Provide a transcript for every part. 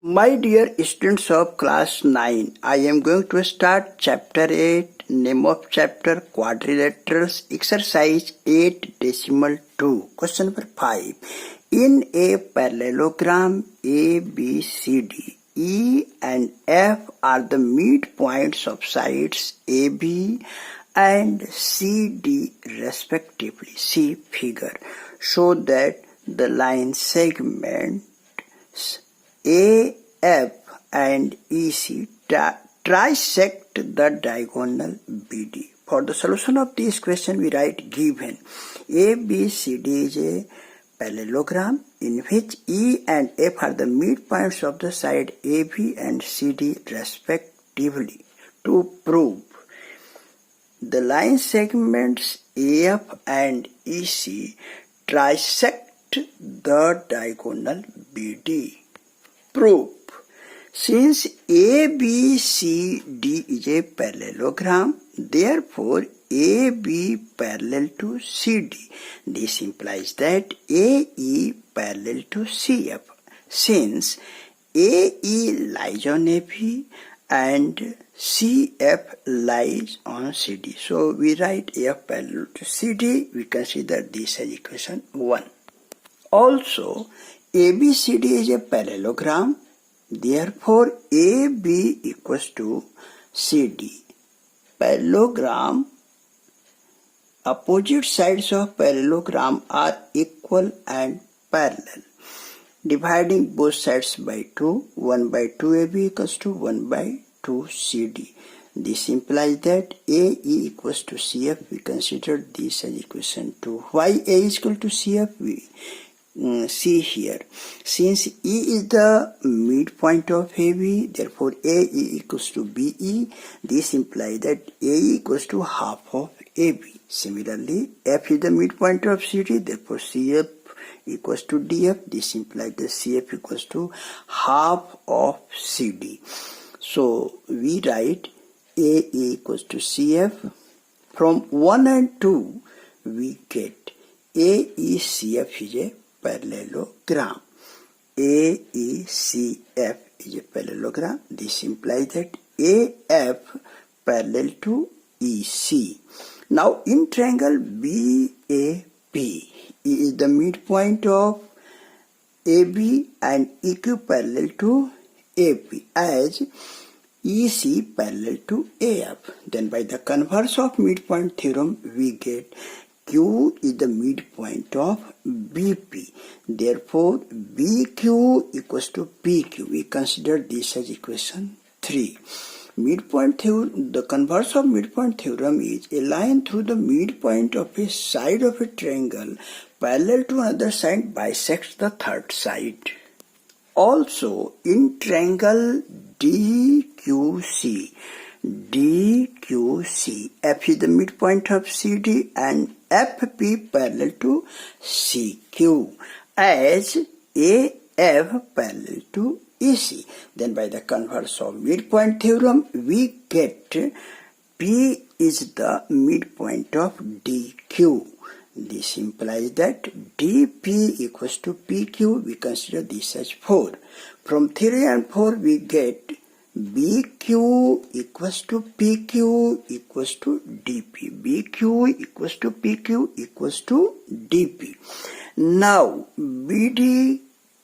My dear students of class 9, I am going to start chapter 8, name of chapter Quadrilaterals, exercise 8.2. Question number 5. In a parallelogram A.B.C.D., E and F are the midpoints of sides AB and CD respectively. See figure. Show that the line segments AF and EC trisect the diagonal BD. For the solution of this question, we write given ABCD is a parallelogram in which E and F are the midpoints of the side AB and CD respectively. To prove the line segments AF and EC trisect the diagonal BD. Proof. Since ABCD is a parallelogram, therefore AB parallel to CD. This implies that AE parallel to CF. Since AE lies on AB and CF lies on CD. So we write AF parallel to CD. We consider this as equation 1. Also, ABCD is a parallelogram, therefore AB equals to CD. Parallelogram, opposite sides of parallelogram are equal and parallel. Dividing both sides by 2, 1 by 2 AB equals to 1 by 2 CD. This implies that AE equals to CF. We consider this as equation 2. Why A is equal to CF? We see here. Since E is the midpoint of AB, therefore AE equals to BE. This implies that AE equals to half of AB. Similarly, F is the midpoint of CD, therefore CF equals to DF. This implies that CF equals to half of CD. So we write AE equals to CF. From 1 and 2, we get AECF is a parallelogram. AECF is a parallelogram. This implies that AF parallel to EC. Now in triangle BAP, E is the midpoint of AB and EQ parallel to AP as EC parallel to AF. Then by the converse of midpoint theorem, we get Q is the midpoint of BP. Therefore, BQ equals to PQ. We consider this as equation 3. Midpoint theorem, the converse of midpoint theorem is a line through the midpoint of a side of a triangle parallel to another side bisects the third side. Also, in triangle DQC, F is the midpoint of CD and FP parallel to CQ as AF parallel to EC. Then by the converse of midpoint theorem, we get P is the midpoint of DQ. This implies that DP equals to PQ. We consider this as 4. From 3 and 4, we get BQ equals to PQ equals to DP. BQ equals to PQ equals to DP. Now, BD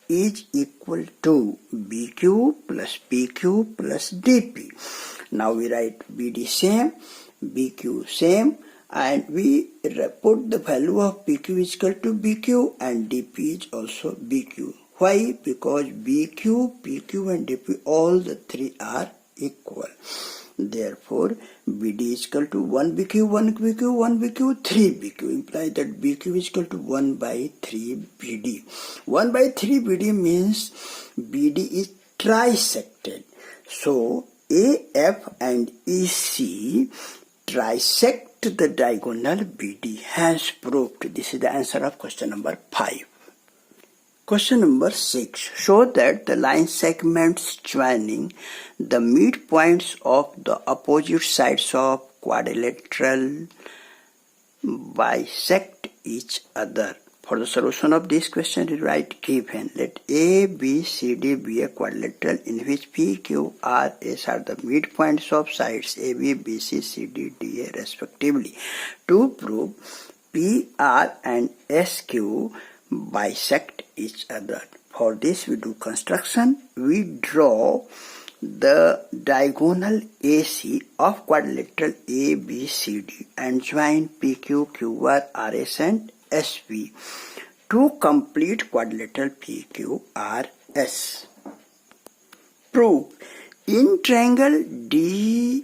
is equal to BQ plus PQ plus DP. Now we write BD same, BQ same, and we put the value of PQ is equal to BQ and DP is also BQ. Why? Because BQ, PQ and DP, all the three are equal. Therefore, BD is equal to 1 BQ, 1 PQ, 1 BQ, 3 BQ. Implies that BQ is equal to 1 by 3 BD. 1 by 3 BD means BD is trisected. So, AF and EC trisect the diagonal BD. Hence proved. This is the answer of question number 5. Question number 6. Show that the line segments joining the midpoints of the opposite sides of quadrilateral bisect each other. For the solution of this question, we write given. Let A, B, C, D be a quadrilateral in which P, Q, R, S are the midpoints of sides A, B, B, C, C, D, D, A respectively. To prove P, R and S, Q bisect each other. For this we do construction. We draw the diagonal AC of quadrilateral ABCD and join PQ, QR, RS and SV to complete quadrilateral PQRS. Prove in triangle DAC,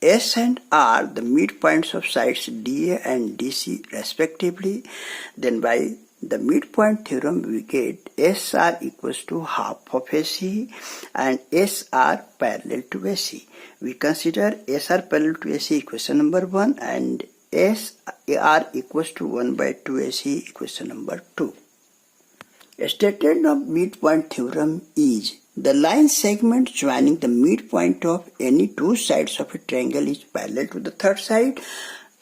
S and R the midpoints of sides DA and DC respectively. Then by the midpoint theorem we get SR equals to half of AC and SR parallel to AC. We consider SR parallel to AC equation number 1 and SR equals to 1 by 2 AC equation number 2. A statement of midpoint theorem is the line segment joining the midpoint of any two sides of a triangle is parallel to the third side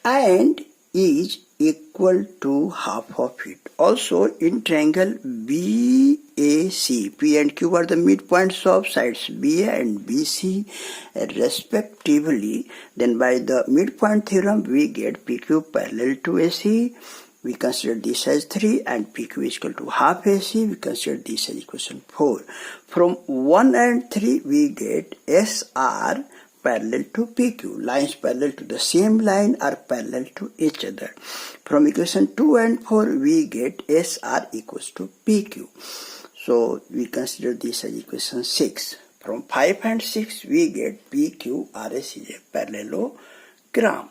and is equal to half of it. Also in triangle BAC, P and Q are the midpoints of sides BA and BC respectively. Then by the midpoint theorem we get PQ parallel to AC. We consider this as 3 and PQ is equal to half AC. We consider this as equation 4. From 1 and 3 we get SR parallel to PQ. Lines parallel to the same line are parallel to each other. From equation 2 and 4 we get SR equals to PQ. So we consider this as equation 6. From 5 and 6 we get PQRS is a parallelogram.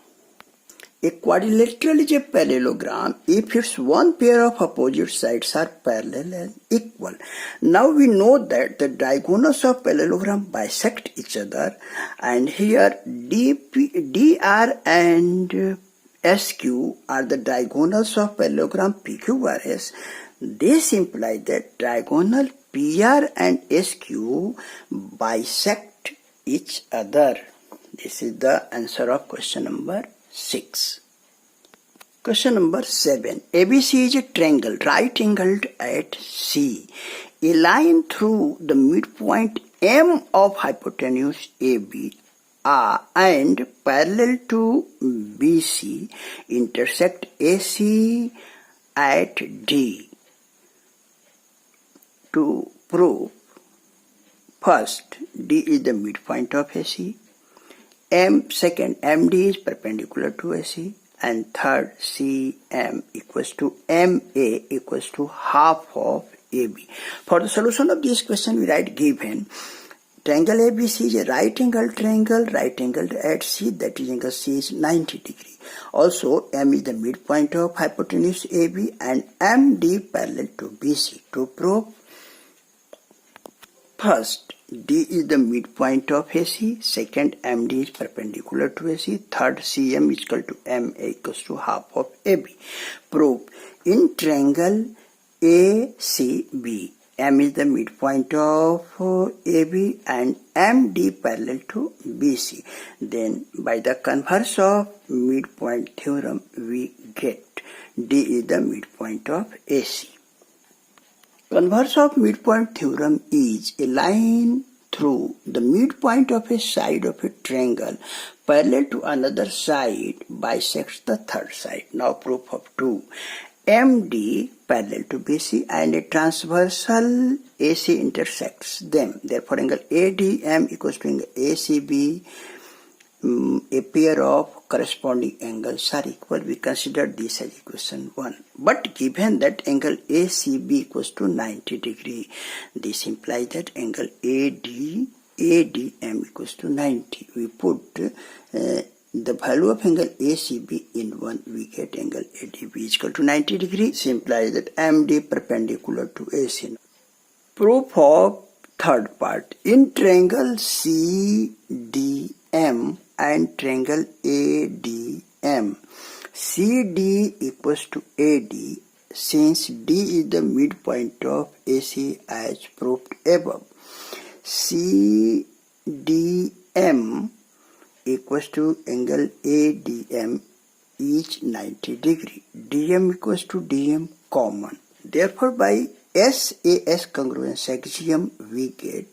A quadrilateral is a parallelogram if its one pair of opposite sides are parallel and equal. Now we know that the diagonals of parallelogram bisect each other, and here DR and SQ are the diagonals of parallelogram PQRS. This implies that diagonal PR and SQ bisect each other. This is the answer of question number 6. Question number 7. ABC is a triangle right angled at C. A line through the midpoint M of hypotenuse AB and parallel to BC intersect AC at D. To prove, first D is the midpoint of AC. Second, MD is perpendicular to AC, and third, CM equals to MA equals to half of AB. For the solution of this question, we write given. Triangle ABC is a right angled triangle, right angled at C, that is angle C is 90 degree. Also, M is the midpoint of hypotenuse AB and MD parallel to BC. To prove, first, D is the midpoint of AC, second MD is perpendicular to AC, third CM is equal to MA equals to half of AB. Prove in triangle ACB, M is the midpoint of AB and MD parallel to BC. Then by the converse of midpoint theorem we get D is the midpoint of AC. Converse of midpoint theorem is a line through the midpoint of a side of a triangle parallel to another side bisects the third side. Now proof of 2. MD parallel to BC and a transversal AC intersects them. Therefore angle ADM equals to angle ACB. A pair of corresponding angles are equal. We consider this as equation 1. But given that angle ACB equals to 90 degree, this implies that angle ADM equals to 90. We put the value of angle ACB in 1, we get angle ADB is equal to 90 degree. This implies that MD perpendicular to AC. Proof of third part. In triangle CDM and triangle ADM, CD equals to AD since D is the midpoint of AC as proved above. CDM equals to angle ADM each 90 degree. DM equals to DM common. Therefore, by SAS congruence axiom, we get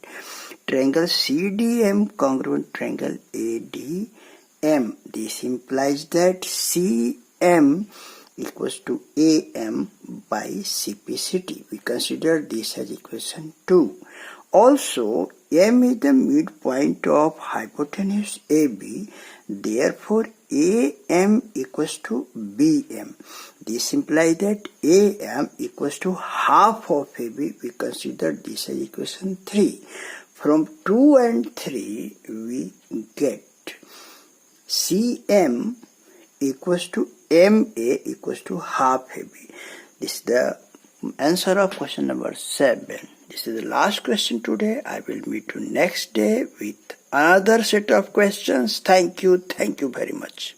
triangle CDM congruent triangle ADM. This implies that CM equals to AM by CPCT. We consider this as equation 2. Also, M is the midpoint of hypotenuse AB. Therefore, AM equals to BM. This implies that AM equals to half of AB. We consider this as equation 3. From 2 and 3, we get CM equals to MA equals to half AB. This is the answer of question number 7. This is the last question today. I will meet you next day with another set of questions. Thank you very much.